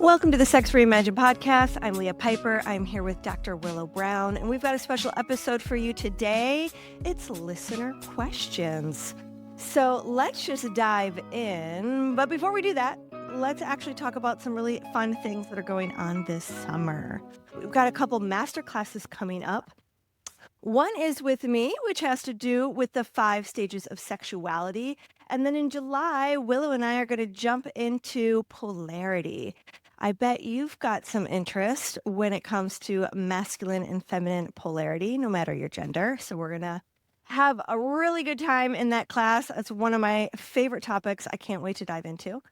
Welcome to the Sex Reimagined podcast. I'm Leah Piper. I'm here with Dr. Willow Brown, and we've got a special episode for you today. It's listener questions. So let's just dive in. But before we do that, let's actually talk about some really fun things that are going on this summer. We've got a couple master classes coming up. One is with me, which has to do with the 5 stages of sexuality. And then in July, Willow and I are going to jump into polarity. I bet you've got some interest when it comes to masculine and feminine polarity, no matter your gender. So we're going to have a really good time in that class. It's one of my favorite topics. I can't wait to dive into.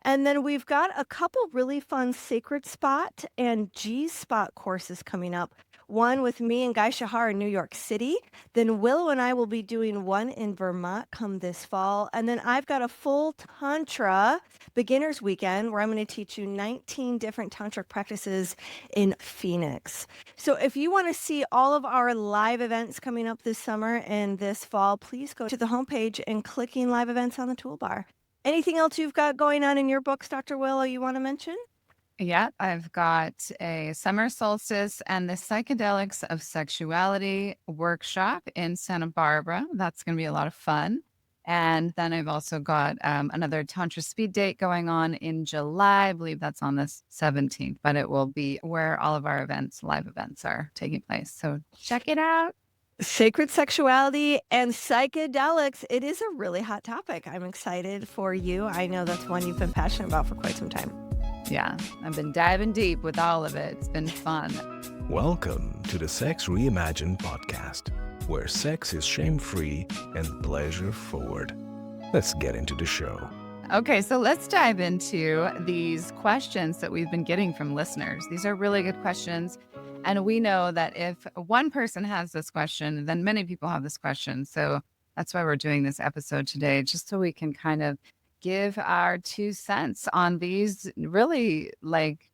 And then we've got a couple really fun Sacred Spot and G-Spot courses coming up. One with me and Guy Shahar in New York City. Then Willow and I will be doing one in Vermont come this fall. And then I've got a full Tantra beginners weekend where I'm going to teach you 19 different tantric practices in Phoenix. So if you want to see all of our live events coming up this summer and this fall, please go to the homepage and clicking live events on the toolbar. Anything else you've got going on in your books, Dr. Willow, you want to mention? Yeah, I've got a summer solstice and the psychedelics of sexuality workshop in Santa Barbara. That's going to be a lot of fun. And then I've also got another Tantra speed date going on in July. I believe that's on the 17th, but it will be where all of our events, live events, are taking place. So check it out. Sacred sexuality and psychedelics. It is a really hot topic. I'm excited for you. I know that's one you've been passionate about for quite some time. Yeah, I've been diving deep with all of it. It's been fun. Welcome to the Sex Reimagined podcast, where sex is shame-free and pleasure-forward. Let's get into the show. Okay, so let's dive into these questions that we've been getting from listeners. These are really good questions. And we know that if one person has this question, then many people have this question. So that's why we're doing this episode today, just so we can kind of give our 2 cents on these really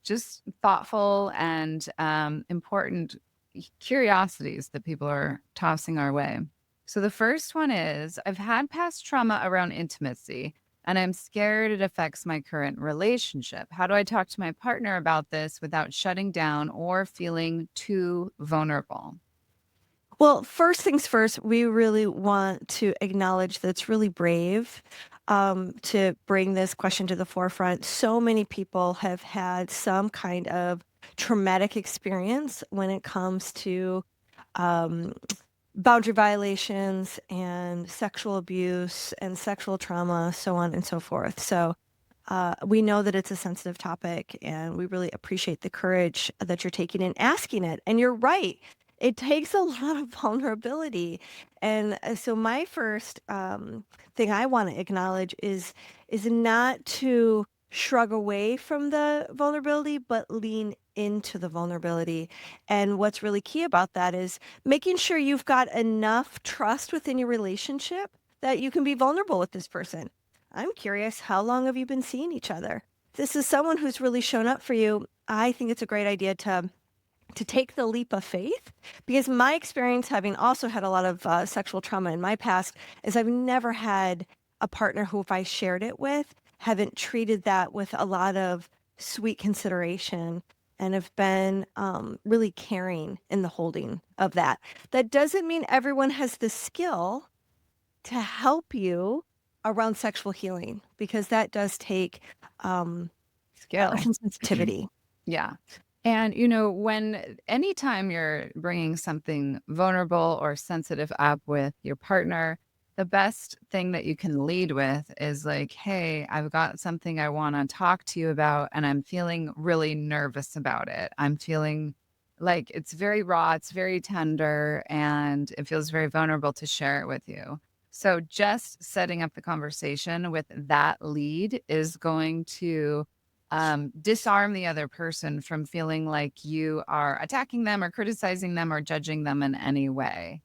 just thoughtful and important curiosities that people are tossing our way. So the first one is, I've had past trauma around intimacy, and I'm scared it affects my current relationship. How do I talk to my partner about this without shutting down or feeling too vulnerable? Well, first things first, we really want to acknowledge that it's really brave to bring this question to the forefront. So many people have had some kind of traumatic experience when it comes to boundary violations and sexual abuse and sexual trauma, so on and so forth. So we know that it's a sensitive topic, and we really appreciate the courage that you're taking in asking it. And you're right. It takes a lot of vulnerability. And so my first thing I want to acknowledge is not to shrug away from the vulnerability, but lean into the vulnerability. And what's really key about that is making sure you've got enough trust within your relationship that you can be vulnerable with this person. I'm curious, how long have you been seeing each other? If this is someone who's really shown up for you, I think it's a great idea to take the leap of faith, because my experience, having also had a lot of sexual trauma in my past, is I've never had a partner who, if I shared it with, haven't treated that with a lot of sweet consideration and have been really caring in the holding of that. That doesn't mean everyone has the skill to help you around sexual healing, because that does take Skill. sensitivity. Yeah. And, anytime you're bringing something vulnerable or sensitive up with your partner, the best thing that you can lead with is like, hey, I've got something I want to talk to you about, and I'm feeling really nervous about it. I'm feeling like it's very raw, it's very tender, and it feels very vulnerable to share it with you. So just setting up the conversation with that lead is going to disarm the other person from feeling like you are attacking them or criticizing them or judging them in any way.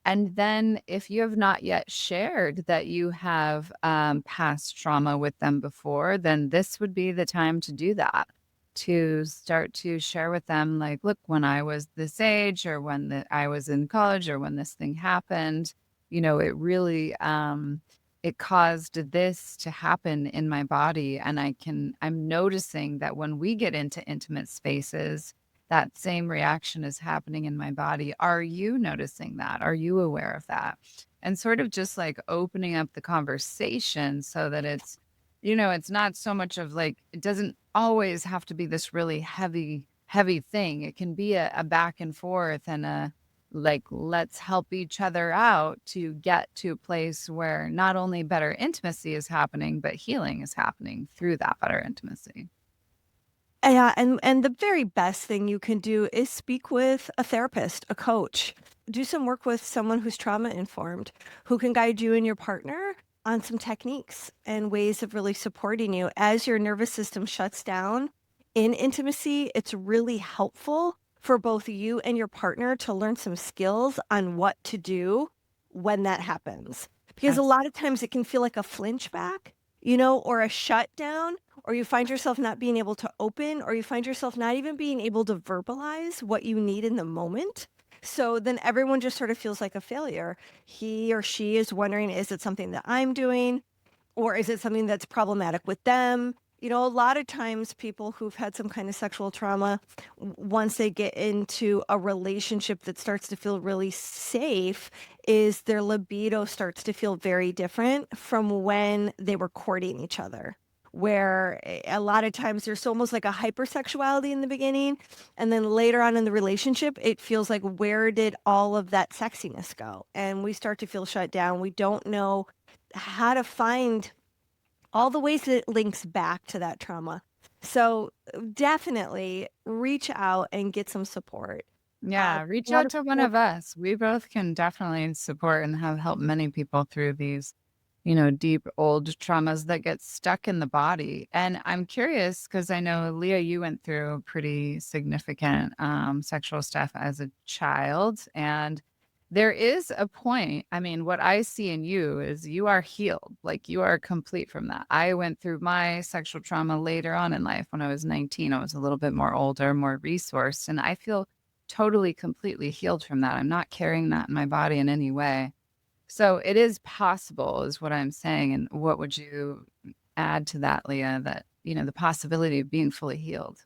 And then if you have not yet shared that you have past trauma with them before, then this would be the time to do that, to start to share with them, like, look, when I was this age, or when I was in college, or when this thing happened, it really it caused this to happen in my body. And I'm noticing that when we get into intimate spaces, that same reaction is happening in my body. Are you noticing that? Are you aware of that? And sort of just like opening up the conversation so that it's not so much of like, it doesn't always have to be this really heavy thing. It can be a back and forth and like, let's help each other out to get to a place where not only better intimacy is happening, but healing is happening through that better intimacy. Yeah, and the very best thing you can do is speak with a therapist, a coach. Do some work with someone who's trauma informed, who can guide you and your partner on some techniques and ways of really supporting you as your nervous system shuts down in intimacy. It's really helpful for both you and your partner to learn some skills on what to do when that happens. Because a Yes. lot of times it can feel like a flinch back, or a shutdown, or you find yourself not being able to open, or you find yourself not even being able to verbalize what you need in the moment. So then everyone just sort of feels like a failure. He or she is wondering, is it something that I'm doing? Or is it something that's problematic with them? A lot of times people who've had some kind of sexual trauma, once they get into a relationship that starts to feel really safe, is their libido starts to feel very different from when they were courting each other. Where a lot of times there's almost like a hypersexuality in the beginning. And then later on in the relationship, it feels like, where did all of that sexiness go? And we start to feel shut down. We don't know how to find all the ways that it links back to that trauma. So definitely reach out and get some support. Yeah, reach A lot out of to one people, of us. We both can definitely support and have helped many people through these, deep old traumas that get stuck in the body. And I'm curious because I know, Leah, you went through pretty significant sexual stuff as a child. And there is a point, I mean, what I see in you is you are healed, like you are complete from that. I went through my sexual trauma later on in life when I was 19. I was a little bit more older, more resourced, and I feel totally, completely healed from that. I'm not carrying that in my body in any way. So it is possible, is what I'm saying. And what would you add to that, Leah, that, the possibility of being fully healed?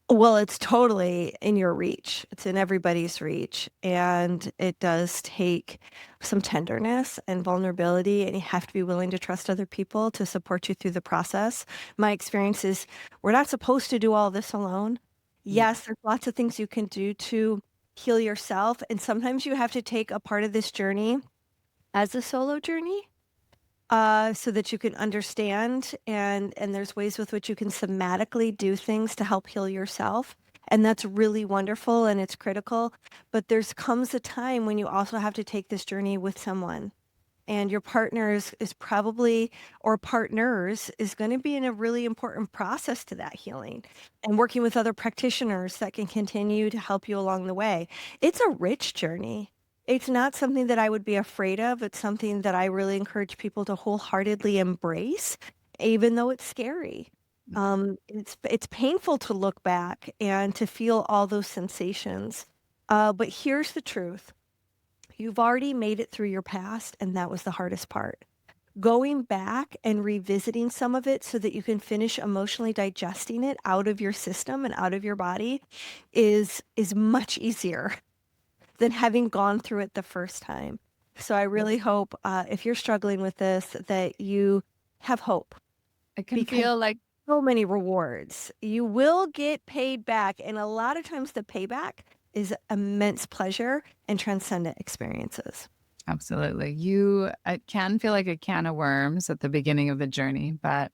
well, it's totally in your reach. It's in everybody's reach. And it does take some tenderness and vulnerability, and you have to be willing to trust other people to support you through the process. My experience is we're not supposed to do all this alone. Yeah. Yes, there's lots of things you can do to heal yourself. And sometimes you have to take a part of this journey as a solo journey, so that you can understand, and there's ways with which you can somatically do things to help heal yourself. And that's really wonderful and it's critical. But there's comes a time when you also have to take this journey with someone. And your partner is probably, or partners, is going to be in a really important process to that healing, and working with other practitioners that can continue to help you along the way. It's a rich journey. It's not something that I would be afraid of. It's something that I really encourage people to wholeheartedly embrace, even though it's scary. It's painful to look back and to feel all those sensations. But here's the truth. You've already made it through your past, and that was the hardest part. Going back and revisiting some of it so that you can finish emotionally digesting it out of your system and out of your body is much easier than having gone through it the first time. So I really hope, if you're struggling with this, that you have hope, It can because feel like, so many rewards. You will get paid back, and a lot of times the payback is immense pleasure and transcendent experiences. absolutely. It can feel like a can of worms at the beginning of the journey, but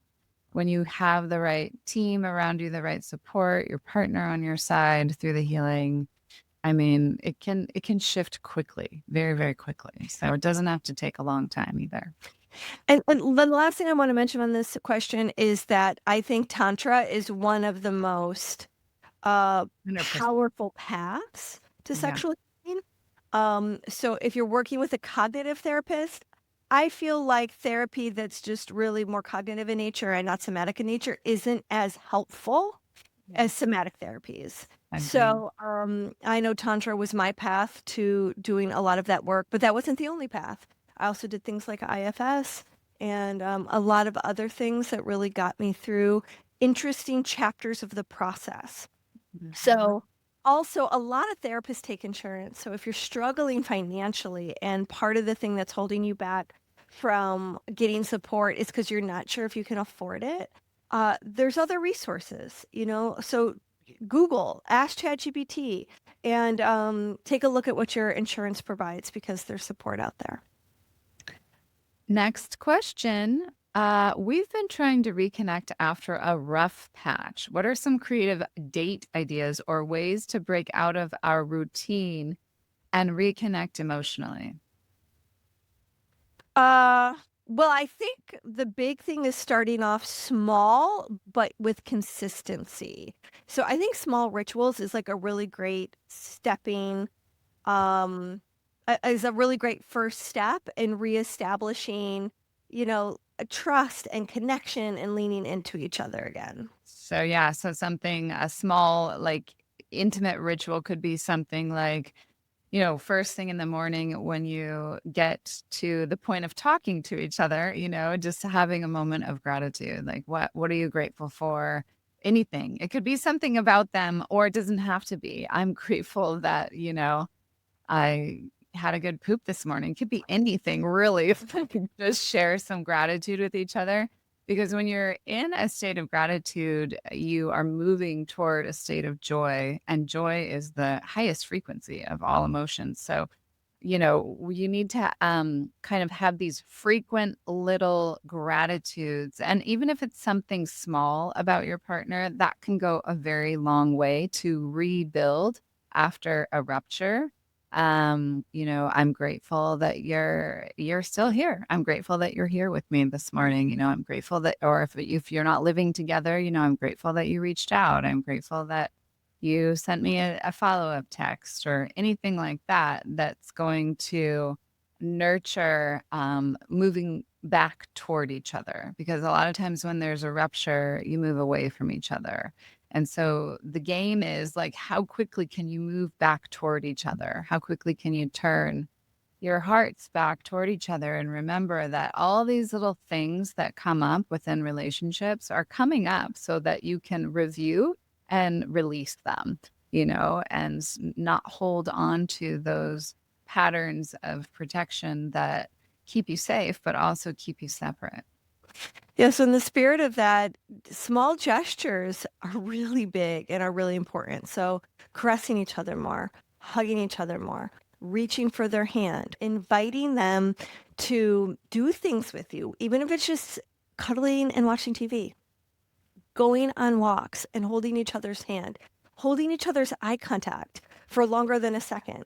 when you have the right team around you, the right support, your partner on your side through the healing, I mean, it can shift quickly, very, very quickly. So it doesn't have to take a long time either. And the last thing I want to mention on this question is that I think Tantra is one of the most 100%. powerful paths to Yeah. sexual healing. So if you're working with a cognitive therapist, I feel like therapy that's just really more cognitive in nature and not somatic in nature isn't as helpful Yeah. as somatic therapies. Agreed. So I know Tantra was my path to doing a lot of that work, but that wasn't the only path. I also did things like IFS and a lot of other things that really got me through interesting chapters of the process. Mhm. So also a lot of therapists take insurance. So if you're struggling financially and part of the thing that's holding you back from getting support is because you're not sure if you can afford it, there's other resources, so Google, ask ChatGPT, and take a look at what your insurance provides because there's support out there. Next question. We've been trying to reconnect after a rough patch. What are some creative date ideas or ways to break out of our routine and reconnect emotionally? Well, I think the big thing is starting off small, but with consistency. So I think small rituals is like a really great um, is a really great first step in reestablishing, a trust and connection and leaning into each other again. So yeah, so something a small like intimate ritual could be something like, first thing in the morning when you get to the point of talking to each other, just having a moment of gratitude. Like what are you grateful for? Anything. It could be something about them or it doesn't have to be. I'm grateful that, I had a good poop this morning. It could be anything really. If we could just share some gratitude with each other. Because when you're in a state of gratitude, you are moving toward a state of joy, and joy is the highest frequency of all emotions. So, you need to kind of have these frequent little gratitudes. And even if it's something small about your partner, that can go a very long way to rebuild after a rupture. I'm grateful that you're still here. I'm grateful that you're here with me this morning. I'm grateful that, or if you're not living together, I'm grateful that you reached out. I'm grateful that you sent me a follow-up text or anything like that that's going to nurture moving back toward each other. Because a lot of times when there's a rupture, you move away from each other. And so the game is like, how quickly can you move back toward each other? How quickly can you turn your hearts back toward each other and remember that all these little things that come up within relationships are coming up so that you can review and release them, and not hold on to those patterns of protection that keep you safe, but also keep you separate. Yeah, so in the spirit of that, small gestures are really big and are really important. So caressing each other more, hugging each other more, reaching for their hand, inviting them to do things with you, even if it's just cuddling and watching TV, going on walks and holding each other's hand, holding each other's eye contact for longer than a second.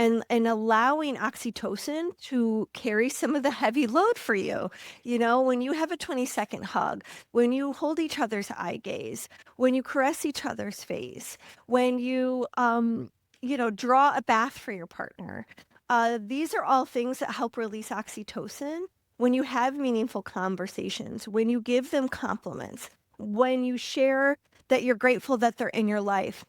And allowing oxytocin to carry some of the heavy load for you. When you have a 20-second hug, when you hold each other's eye gaze, when you caress each other's face, when you, draw a bath for your partner. These are all things that help release oxytocin when you have meaningful conversations, when you give them compliments, when you share that you're grateful that they're in your life,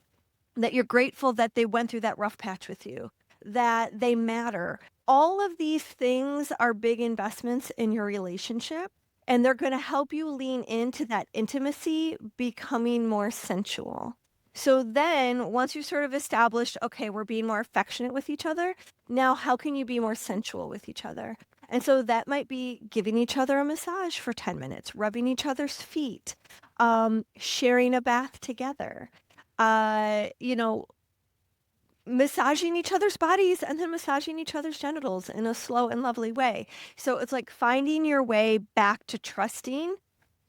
that you're grateful that they went through that rough patch with you, that they matter. All of these things are big investments in your relationship, and they're going to help you lean into that intimacy becoming more sensual. So then, once you sort of established, okay, we're being more affectionate with each other, now how can you be more sensual with each other? And so that might be giving each other a massage for 10 minutes, rubbing each other's feet, sharing a bath together, uh, you know, massaging each other's bodies and then massaging each other's genitals in a slow and lovely way. So it's like finding your way back to trusting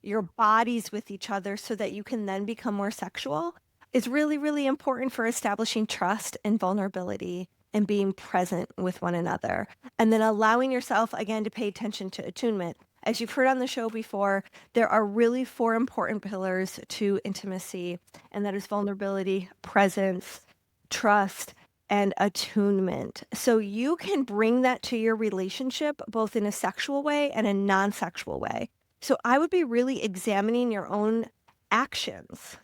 your bodies with each other so that you can then become more sexual is really, really important for establishing trust and vulnerability and being present with one another. And then allowing yourself, again, to pay attention to attunement. As you've heard on the show before, there are really 4 important pillars to intimacy, and that is vulnerability, presence, trust, and attunement. So you can bring that to your relationship both in a sexual way and a non-sexual way. So I would be really examining your own actions.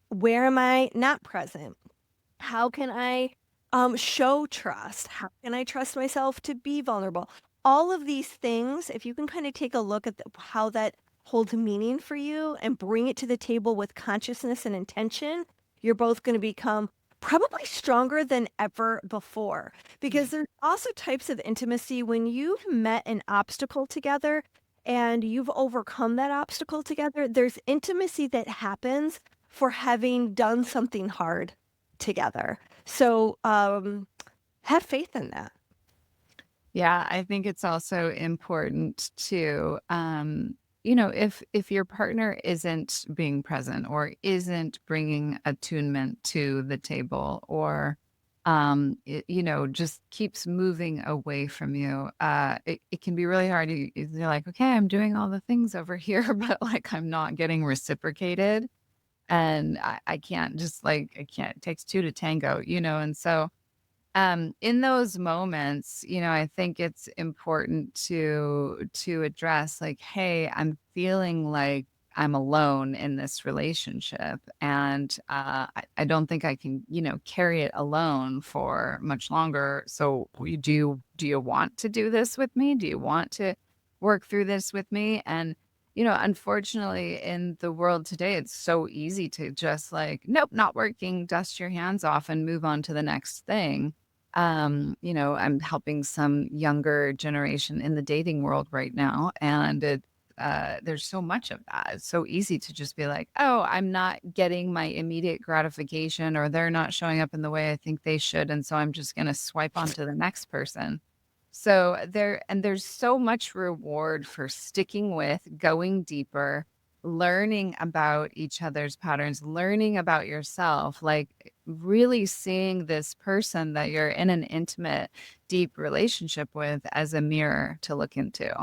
Where am I not present? How can I show trust? How can I trust myself to be vulnerable? all of these things, if you can kind of take a look at how that holds meaning for you and bring it to the table with consciousness and intention, you're both going to become probably stronger than ever before. Because there's also types of intimacy when you've met an obstacle together and you've overcome that obstacle together, there's intimacy that happens for having done something hard together. So have faith in that. Yeah, I think it's also important to, if your partner isn't being present or isn't bringing attunement to the table, or, just keeps moving away from you, it can be really hard. You're like, okay, I'm doing all the things over here, but like I'm not getting reciprocated. And I can't just like, I can't, it takes two to tango, and so in those moments, I think it's important to address like, hey, I'm feeling like I'm alone in this relationship, and I don't think I can, carry it alone for much longer. So, do you want to do this with me? Do you want to work through this with me? And unfortunately, in the world today, it's so easy to just like, nope, not working, dust your hands off and move on to the next thing. I'm helping some younger generation in the dating world right now, and there's so much of that. It's so easy to just be like, oh, I'm not getting my immediate gratification, or they're not showing up in the way I think they should, and so I'm just going to swipe on to the next person. So there's so much reward for sticking with, going deeper, learning about each other's patterns, learning about yourself, like really seeing this person that you're in an intimate, deep relationship with as a mirror to look into.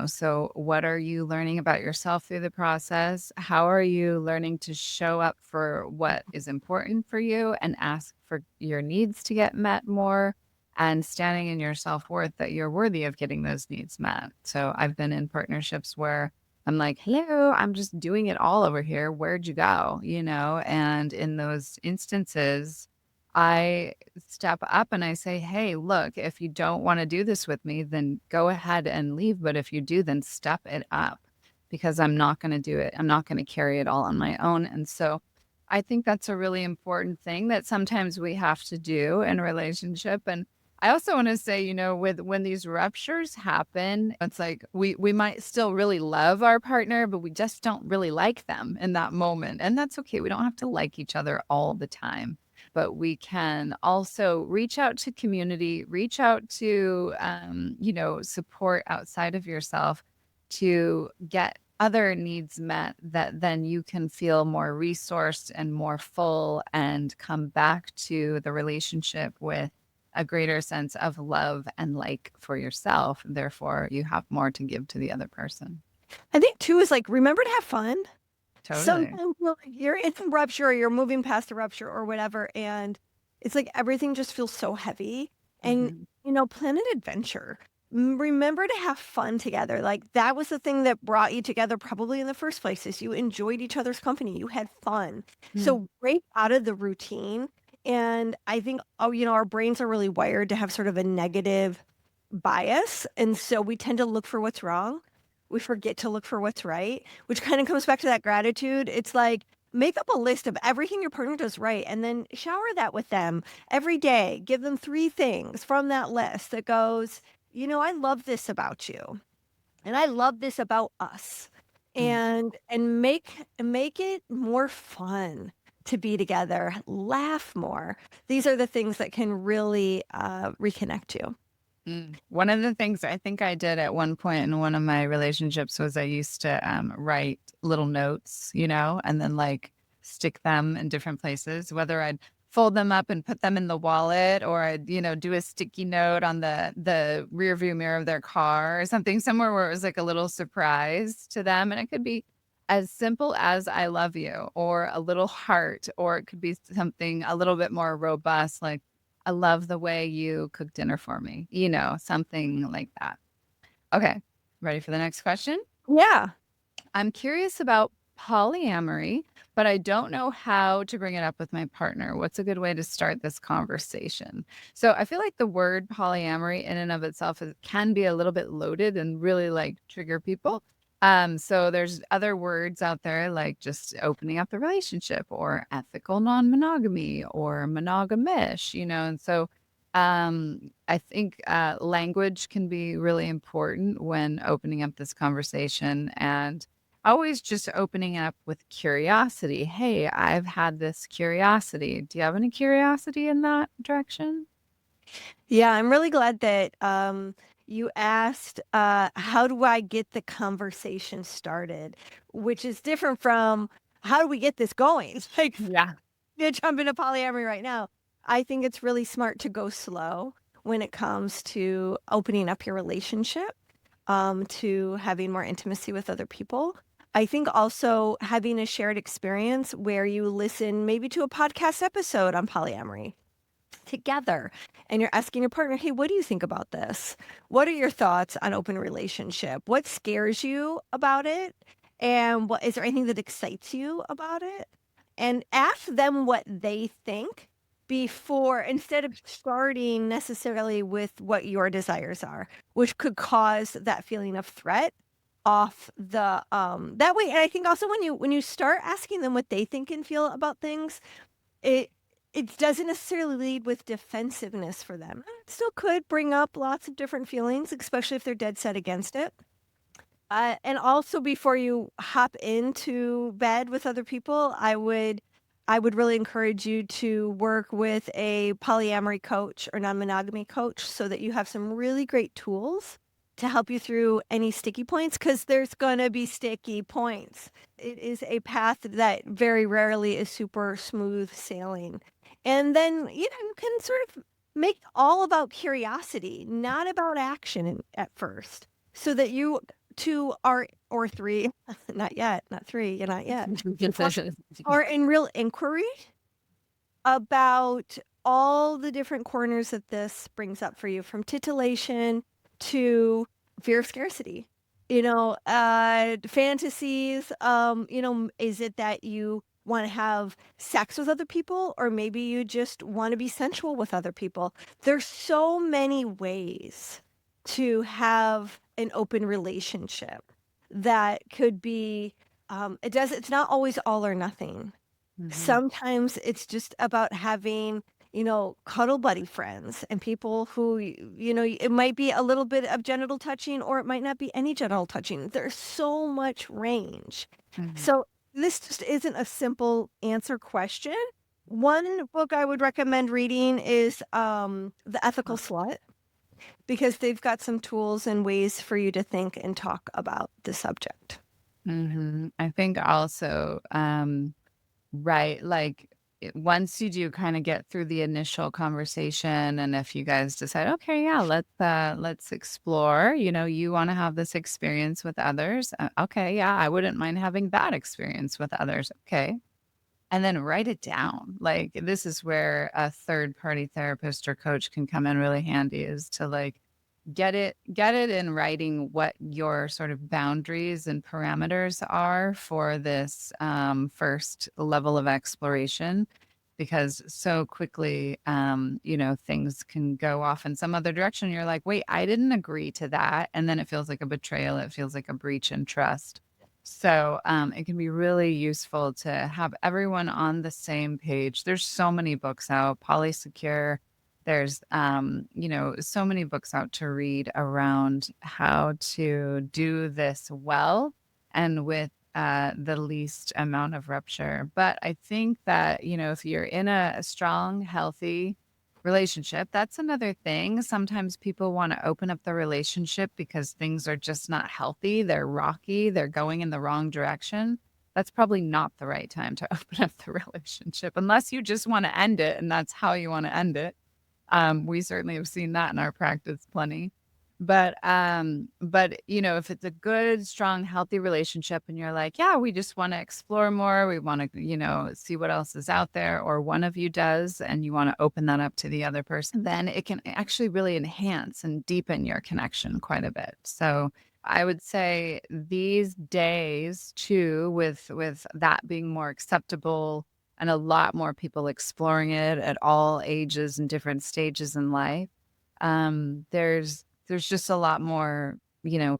So what are you learning about yourself through the process? How are you learning to show up for what is important for you and ask for your needs to get met more, and standing in your self-worth that you're worthy of getting those needs met? So I've been in partnerships where I'm like, hello, I'm just doing it all over here. Where'd you go? And in those instances, I step up and I say, hey, look, if you don't want to do this with me, then go ahead and leave. But if you do, then step it up, because I'm not going to do it. I'm not going to carry it all on my own. And so I think that's a really important thing that sometimes we have to do in a relationship. And I also want to say, when these ruptures happen, it's like we might still really love our partner, but we just don't really like them in that moment. And that's okay. We don't have to like each other all the time, but we can also reach out to community, reach out to, support outside of yourself to get other needs met, that then you can feel more resourced and more full and come back to the relationship with a greater sense of love and like for yourself. Therefore, you have more to give to the other person. I think too is like, remember to have fun. Totally. Sometimes you're in a rupture, or you're moving past a rupture or whatever, and it's like everything just feels so heavy. And, plan an adventure. Remember to have fun together. Like that was the thing that brought you together probably in the first place, is you enjoyed each other's company. You had fun. So break out of the routine. And I think, our brains are really wired to have sort of a negative bias. And so we tend to look for what's wrong. We forget to look for what's right, which kind of comes back to that gratitude. It's like, make up a list of everything your partner does right, and then shower that with them every day. Give them 3 things from that list that goes, I love this about you, and I love this about us. And make it more fun to be together, laugh more. These are the things that can really reconnect you. One of the things I think I did at one point in one of my relationships was I used to write little notes, and then like stick them in different places, whether I'd fold them up and put them in the wallet, or I'd, do a sticky note on the rear view mirror of their car or something, somewhere where it was like a little surprise to them. And it could be as simple as I love you, or a little heart, or it could be something a little bit more robust, like I love the way you cook dinner for me, something like that. Okay. Ready for the next question? Yeah. I'm curious about polyamory, but I don't know how to bring it up with my partner. What's a good way to start this conversation? So I feel like the word polyamory in and of itself can be a little bit loaded and really like trigger people. So there's other words out there like just opening up the relationship or ethical non-monogamy or monogamish, and so I think language can be really important when opening up this conversation, and always just opening up with curiosity. Hey, I've had this curiosity. Do you have any curiosity in that direction? Yeah, I'm really glad that you asked, how do I get the conversation started? Which is different from how do we get this going? Like, Yeah. you jump into polyamory right now. I think it's really smart to go slow when it comes to opening up your relationship, to having more intimacy with other people. I think also having a shared experience where you listen maybe to a podcast episode on polyamory together and you're asking your partner, hey, what do you think about this? What are your thoughts on open relationship? What scares you about it? And what is there anything that excites you about it? And ask them what they think before, instead of starting necessarily with what your desires are, which could cause that feeling of threat off the that way. And I think also when you start asking them what they think and feel about things, it it doesn't necessarily lead with defensiveness for them. It still could bring up lots of different feelings, especially if they're dead set against it. And also before you hop into bed with other people, I would really encourage you to work with a polyamory coach or non-monogamy coach so that you have some really great tools to help you through any sticky points, because there's going to be sticky points. It is a path that very rarely is super smooth sailing. And then, you can sort of make it all about curiosity, not about action at first, so that you two are, or three, not yet, not three, you're not yet, are in real inquiry about all the different corners that this brings up for you, from titillation to fear of scarcity, fantasies. Is it that you want to have sex with other people, or maybe you just want to be sensual with other people? There's so many ways to have an open relationship that could be, it's not always all or nothing. Mhm. Sometimes it's just about having, cuddle buddy friends and people who, it might be a little bit of genital touching, or it might not be any genital touching. There's so much range. Mhm. So this just isn't a simple answer question. One book I would recommend reading is The Ethical Slut, because they've got some tools and ways for you to think and talk about the subject. I think also, right, like once you do kind of get through the initial conversation, and if you guys decide, okay, yeah, let's explore, you want to have this experience with others. Okay, yeah, I wouldn't mind having that experience with others. Okay. And then write it down. Like this is where a third party therapist or coach can come in really handy, is to like get it in writing what your sort of boundaries and parameters are for this first level of exploration, because so quickly things can go off in some other direction. You're like, wait, I didn't agree to that, and then it feels like a betrayal, it feels like a breach in trust. So it can be really useful to have everyone on the same page. There's so many books out, Polysecure. There's, so many books out to read around how to do this well and with the least amount of rupture. But I think that, if you're in a strong, healthy relationship, that's another thing. Sometimes people want to open up the relationship because things are just not healthy. They're rocky. They're going in the wrong direction. That's probably not the right time to open up the relationship, unless you just want to end it and that's how you want to end it. We certainly have seen that in our practice plenty. But if it's a good, strong, healthy relationship and you're like, yeah, we just want to explore more, we want to, see what else is out there, or one of you does, and you want to open that up to the other person, then it can actually really enhance and deepen your connection quite a bit. So I would say these days too, with that being more acceptable and a lot more people exploring it at all ages and different stages in life, there's just a lot more,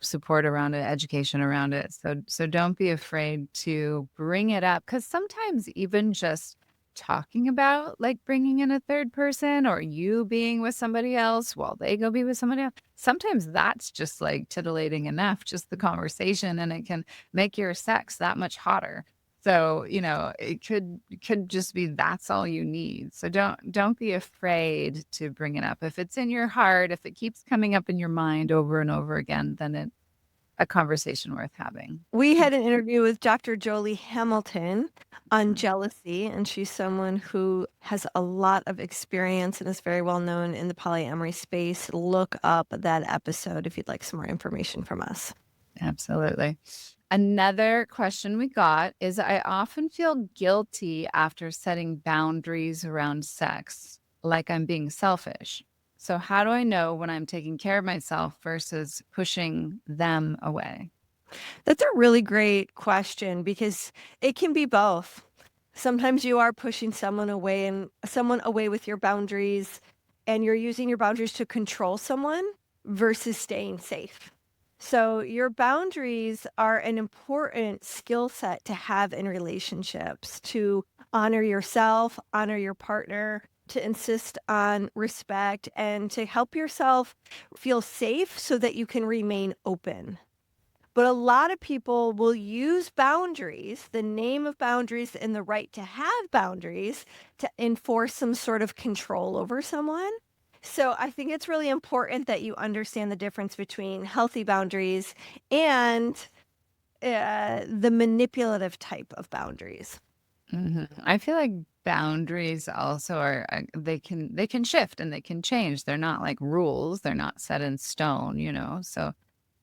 support around it, education around it. So don't be afraid to bring it up, because sometimes even just talking about like bringing in a third person or you being with somebody else while they go be with somebody else, sometimes that's just like titillating enough, just the conversation, and it can make your sex that much hotter. So, it could just be that's all you need. So don't be afraid to bring it up. If it's in your heart, if it keeps coming up in your mind over and over again, then it's a conversation worth having. We had an interview with Dr. Jolie Hamilton on Mhm. jealousy, and she's someone who has a lot of experience and is very well known in the polyamory space. Look up that episode if you'd like some more information from us. Absolutely. Another question we got is, I often feel guilty after setting boundaries around sex, like I'm being selfish. So, how do I know when I'm taking care of myself versus pushing them away? That's a really great question because it can be both. Sometimes you are pushing someone away with your boundaries, and you're using your boundaries to control someone versus staying safe. So your boundaries are an important skill set to have in relationships, to honor yourself, honor your partner, to insist on respect, and to help yourself feel safe so that you can remain open. But a lot of people will use boundaries, the name of boundaries and the right to have boundaries, to enforce some sort of control over someone. So I think it's really important that you understand the difference between healthy boundaries and the manipulative type of boundaries. I feel like boundaries also are, they can shift and they can change. They're not like rules. They're not set in stone, so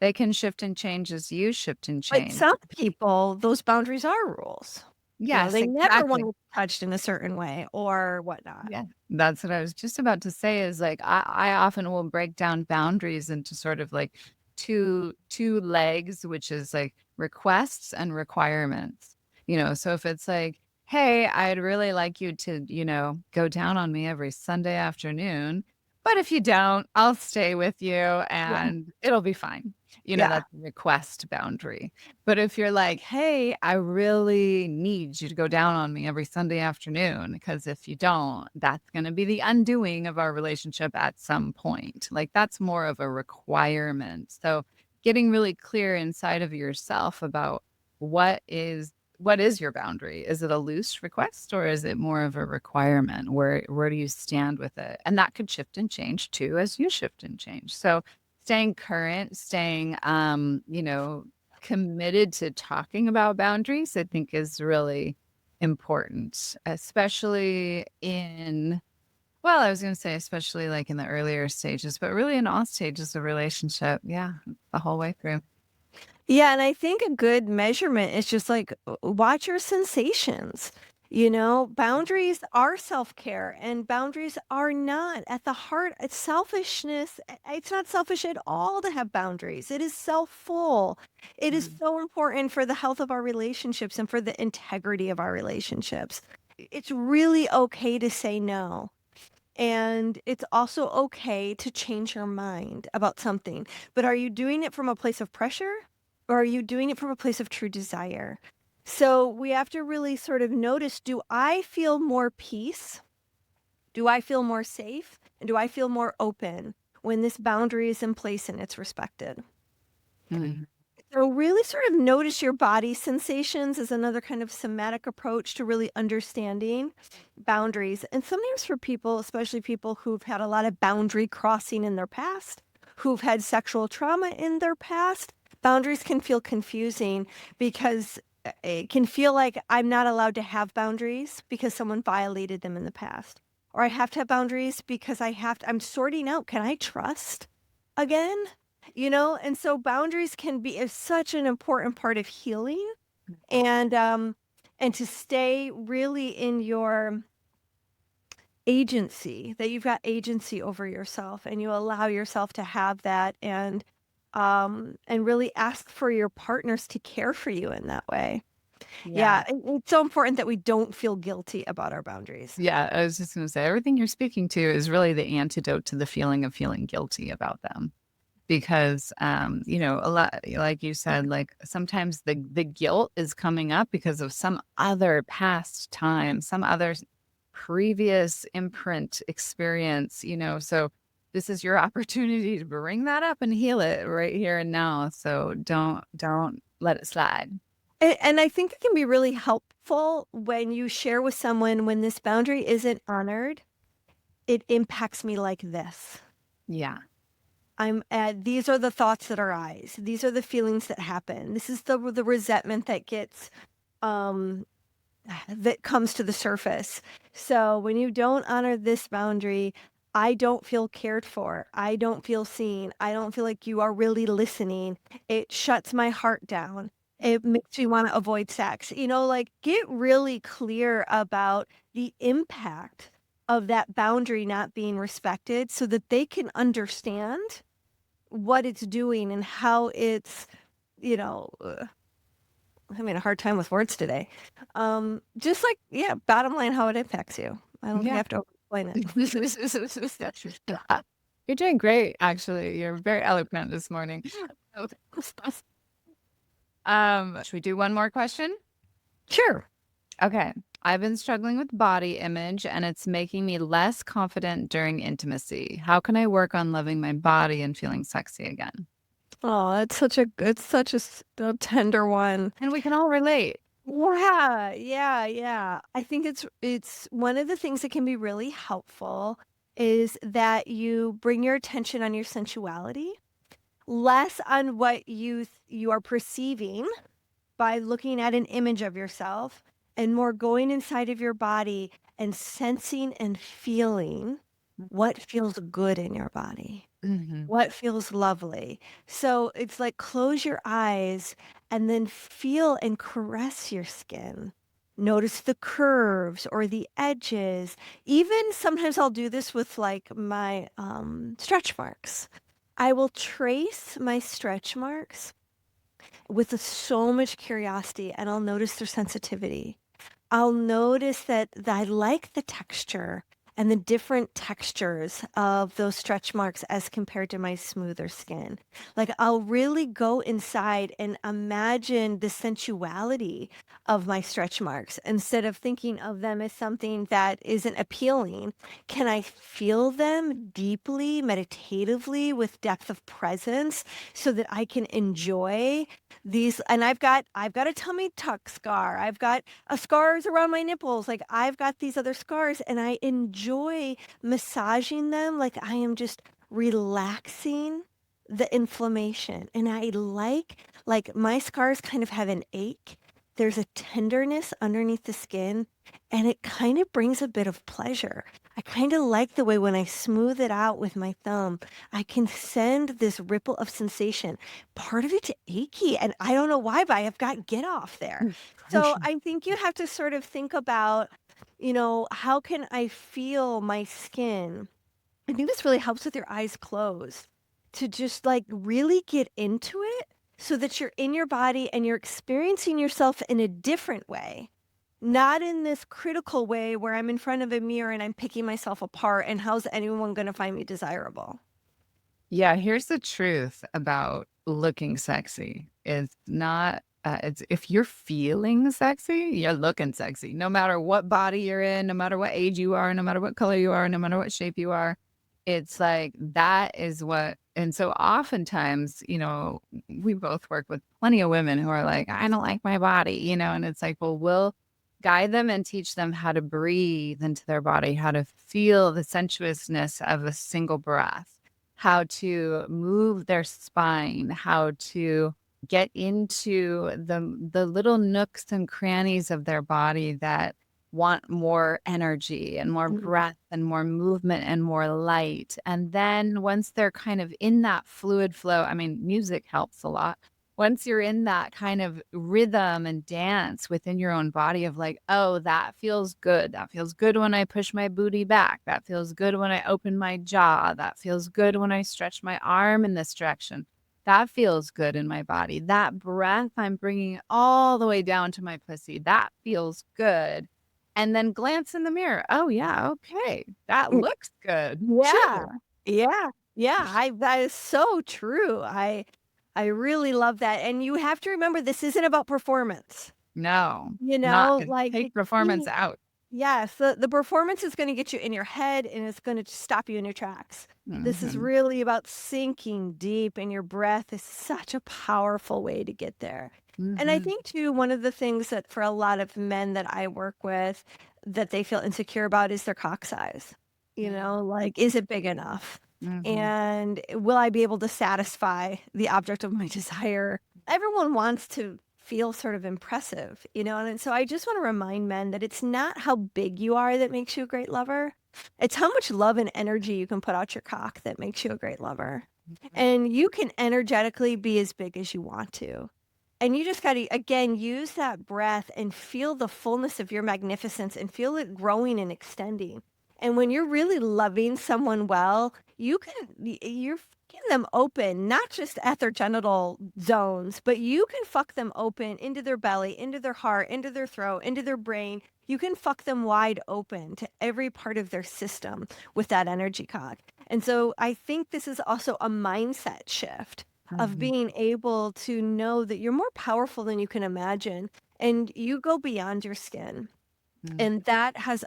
they can shift and change as you shift and But change. some people, those boundaries are rules. Yes, They never want exactly. to be touched in a certain way or whatnot. Yeah, that's what I was just about to say, is like I often will break down boundaries into sort of like two legs, which is like requests and requirements. So if it's like, hey, I'd really like you to, go down on me every Sunday afternoon, but if you don't, I'll stay with you Yeah. and it'll be fine. Yeah. That's a request boundary. But if you're like, "Hey, I really need you to go down on me every Sunday afternoon, because if you don't, that's gonna be the undoing of our relationship at some point." Like, that's more of a requirement. So, getting really clear inside of yourself about what is your boundary? Is it a loose request or is it more of a requirement? Where do you stand with it? And that could shift and change too as you shift and change. So, staying current, staying, committed to talking about boundaries, I think is really important, especially I was going to say, especially like in the earlier stages, but really in all stages of relationship. Yeah, the whole way through. Yeah, and I think a good measurement is just like watch your sensations. Boundaries are self-care and boundaries are not at the heart. It's selfishness. It's not selfish at all to have boundaries. It is self-full. It is Mhm. so important for the health of our relationships and for the integrity of our relationships. It's really okay to say no. And it's also okay to change your mind about something. But are you doing it from a place of pressure or are you doing it from a place of true desire? So we have to really sort of notice, do I feel more peace? Do I feel more safe? And do I feel more open when this boundary is in place and it's respected? Mhm. So really sort of notice your body sensations is another kind of somatic approach to really understanding boundaries. And sometimes for people, especially people who've had a lot of boundary crossing in their past, who've had sexual trauma in their past, boundaries can feel confusing because it can feel like I'm not allowed to have boundaries because someone violated them in the past. Or I have to have boundaries because I'm sorting out, can I trust again? And so boundaries can be is such an important part of healing and and to stay really in your agency, that you've got agency over yourself and you allow yourself to have that. And and really ask for your partners to care for you in that way. Yeah. Yeah, it's so important that we don't feel guilty about our boundaries. Yeah. I was just going to say, everything you're speaking to is really the antidote to the feeling of feeling guilty about them. Because, a lot, like you said, like sometimes the guilt is coming up because of some other past time, some other previous imprint experience, so this is your opportunity to bring that up and heal it right here and now. So don't let it slide. And I think it can be really helpful when you share with someone when this boundary isn't honored, it impacts me like this. Yeah. These are the thoughts that arise. These are the feelings that happen. This is the resentment that gets um that comes to the surface. So when you don't honor this boundary, I don't feel cared for. I don't feel seen. I don't feel like you are really listening. It shuts my heart down. It makes me want to avoid sex. Like get really clear about the impact of that boundary not being respected so that they can understand what it's doing and how it's, you know, having a hard time with words today. Just like, yeah, bottom line, how it impacts you. I don't think I Yeah. have to explain it. You're doing great, actually. You're very eloquent this morning. Should we do one more question? Sure. Okay. I've been struggling with body image and it's making me less confident during intimacy. How can I work on loving my body and feeling sexy again? Oh, it's such a tender one. And we can all relate. Yeah, yeah, yeah. I think it's one of the things that can be really helpful is that you bring your attention on your sensuality, less on what you are perceiving by looking at an image of yourself and more going inside of your body and sensing and feeling what feels good in your body. Mhm. What feels lovely? So it's like close your eyes and then feel and caress your skin. Notice the curves or the edges. Even sometimes I'll do this with like my stretch marks. I will trace my stretch marks with so much curiosity and I'll notice their sensitivity. I'll notice that I like the texture and the different textures of those stretch marks as compared to my smoother skin. Like I'll really go inside and imagine the sensuality of my stretch marks instead of thinking of them as something that isn't appealing. Can I feel them deeply, meditatively, with depth of presence so that I can enjoy these? And I've got a tummy tuck scar. I've got scars around my nipples. Like I've got these other scars and I enjoy massaging them like I am just relaxing the inflammation. And I like my scars kind of have an ache. There's a tenderness underneath the skin and it kind of brings a bit of pleasure. I kind of like the way when I smooth it out with my thumb, I can send this ripple of sensation. Part of it's achy and I don't know why, but I've got get off there. So I think you have to sort of think about, how can I feel my skin? I think this really helps with your eyes closed to just like really get into it so that you're in your body and you're experiencing yourself in a different way. Not in this critical way where I'm in front of a mirror and I'm picking myself apart and how's anyone going to find me desirable? Yeah, here's the truth about looking sexy. It's not, it's if you're feeling sexy, you're looking sexy. No matter what body you're in, no matter what age you are, no matter what color you are, no matter what shape you are, it's like that is what. And so oftentimes, we both work with plenty of women who are like, I don't like my body, and it's like, well, we'll guide them and teach them how to breathe into their body, how to feel the sensuousness of a single breath, how to move their spine, how to get into the little nooks and crannies of their body that want more energy and more Mhm. breath and more movement and more light. And then once they're kind of in that fluid flow, I mean, music helps a lot. Once you're in that kind of rhythm and dance within your own body of like, oh, that feels good. That feels good when I push my booty back. That feels good when I open my jaw. That feels good when I stretch my arm in this direction. that feels good in my body. That breath, I'm bringing all the way down to my pussy. That feels good. And then glance in the mirror. Oh, yeah. Okay. That looks good Yeah. too. Yeah. Yeah. That is so true. I really love that. And you have to remember, this isn't about performance. No, You not know, like take performance out. yes, the performance is going to get you in your head and it's going to stop you in your tracks. This is Mhm. really about sinking deep, and your breath is such a powerful way to get there. And I Mhm. think too, one of the things that for a lot of men that I work with that they feel insecure about is their cock size. You Yeah. know, like, is it big enough? Mhm. And will I be able to satisfy the object of my desire? Everyone wants to feel sort of impressive, you know? And so I just want to remind men that it's not how big you are that makes you a great lover. It's how much love and energy you can put out your cock that makes you a great lover. Mhm. And you can energetically be as big as you want to. And you just got to, again, use that breath and feel the fullness of your magnificence and feel it growing and extending. And when you're really loving someone well, you're fucking them open, not just at their genital zones, but you can fuck them open into their belly, into their heart, into their throat, into their brain. You can fuck them wide open to every part of their system with that energy cock. And so I think this is also a mindset shift of Mhm. being able to know that you're more powerful than you can imagine and you go beyond your skin. Mhm. And that has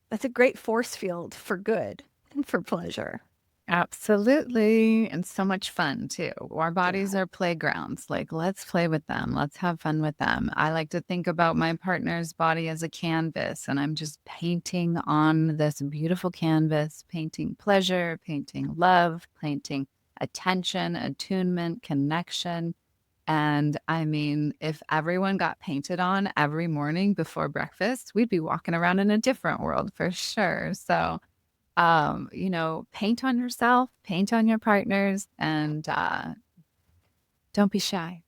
that's a great force field for good and for pleasure. Absolutely. And so much fun too. Our Yeah. bodies are playgrounds. Like, let's play with them. Let's have fun with them. I like to think about my partner's body as a canvas, and I'm just painting on this beautiful canvas, painting pleasure, painting love, painting attention, attunement, connection. And I mean, if everyone got painted on every morning before breakfast, we'd be walking around in a different world for sure. So, paint on yourself, paint on your partners, and don't be shy.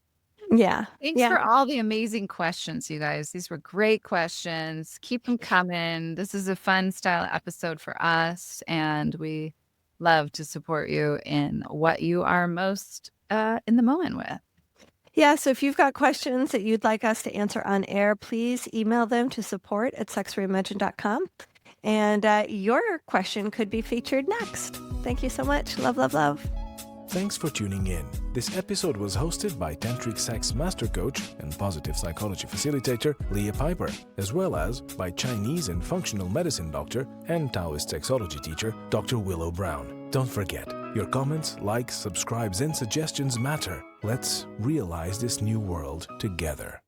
Yeah. Thanks Yeah. for all the amazing questions, you guys. These were great questions. Keep them coming. This is a fun style episode for us, and we love to support you in what you are most in the moment with. Yeah. So if you've got questions that you'd like us to answer on air, please email them to support@sexreimagined.com. And your question could be featured next. Thank you so much. Love, love, love. Thanks for tuning in. This episode was hosted by Tantric Sex Master Coach and Positive Psychology Facilitator Leah Piper, as well as by Chinese and Functional Medicine Doctor and Taoist Sexology Teacher Dr. Willow Brown. Don't forget, your comments, likes, subscribes, and suggestions matter. Let's realize this new world together.